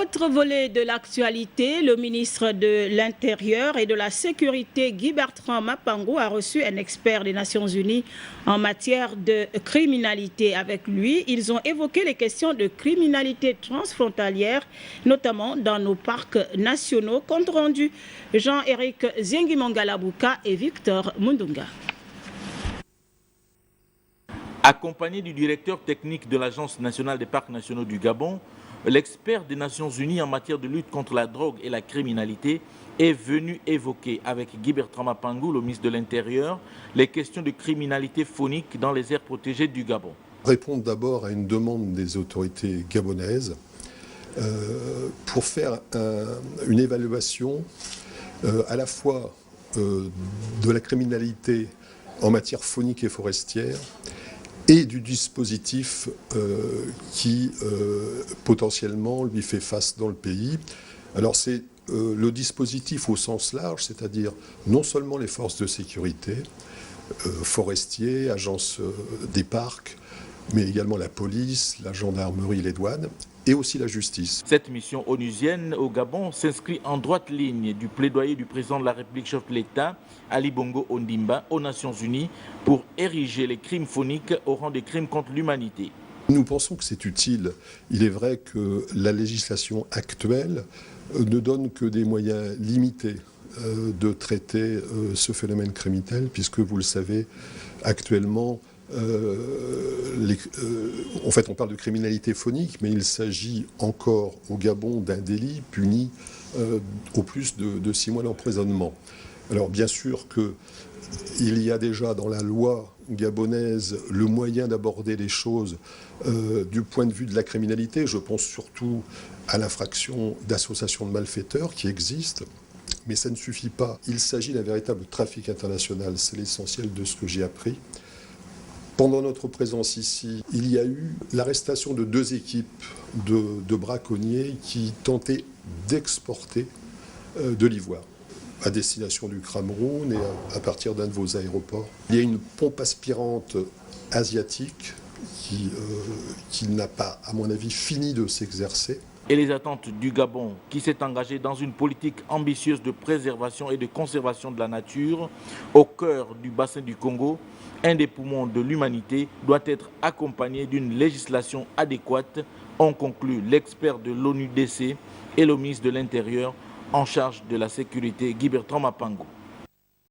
Autre volet de l'actualité, le ministre de l'Intérieur et de la Sécurité, Guy Bertrand Mapango, a reçu un expert des Nations Unies en matière de criminalité. Avec lui, ils ont évoqué les questions de criminalité transfrontalière, notamment dans nos parcs nationaux. Compte rendu, Jean-Éric Ziengimangalabuka et Victor Mundunga. Accompagné du directeur technique de l'Agence nationale des parcs nationaux du Gabon, l'expert des Nations Unies en matière de lutte contre la drogue et la criminalité est venu évoquer avec Guy Bertrand Mapango, le ministre de l'Intérieur, les questions de criminalité phonique dans les aires protégées du Gabon. Répondre d'abord à une demande des autorités gabonaises pour faire une évaluation à la fois de la criminalité en matière phonique et forestière et du dispositif qui potentiellement lui fait face dans le pays. Alors c'est le dispositif au sens large, c'est-à-dire non seulement les forces de sécurité, forestiers, agences des parcs, mais également la police, la gendarmerie, les douanes, et aussi la justice. Cette mission onusienne au Gabon s'inscrit en droite ligne du plaidoyer du président de la République, chef de l'État, Ali Bongo Ondimba, aux Nations Unies pour ériger les crimes phoniques au rang des crimes contre l'humanité. Nous pensons que c'est utile. Il est vrai que la législation actuelle ne donne que des moyens limités de traiter ce phénomène criminel, puisque vous le savez, actuellement, en fait, on parle de criminalité phonique, mais il s'agit encore au Gabon d'un délit puni au plus de 6 mois d'emprisonnement. Alors bien sûr qu'il y a déjà dans la loi gabonaise le moyen d'aborder les choses du point de vue de la criminalité. Je pense surtout à l'infraction d'association de malfaiteurs qui existe. Mais ça ne suffit pas. Il s'agit d'un véritable trafic international. C'est l'essentiel de ce que j'ai appris. Pendant notre présence ici, il y a eu l'arrestation de 2 équipes de braconniers qui tentaient d'exporter de l'ivoire à destination du Cameroun et à partir d'un de vos aéroports. Il y a une pompe aspirante asiatique qui n'a pas, à mon avis, fini de s'exercer. Et les attentes du Gabon, qui s'est engagé dans une politique ambitieuse de préservation et de conservation de la nature au cœur du bassin du Congo, un des poumons de l'humanité, doit être accompagné d'une législation adéquate, ont conclu l'expert de l'ONUDC et le ministre de l'Intérieur en charge de la sécurité, Guy Bertrand Mapango.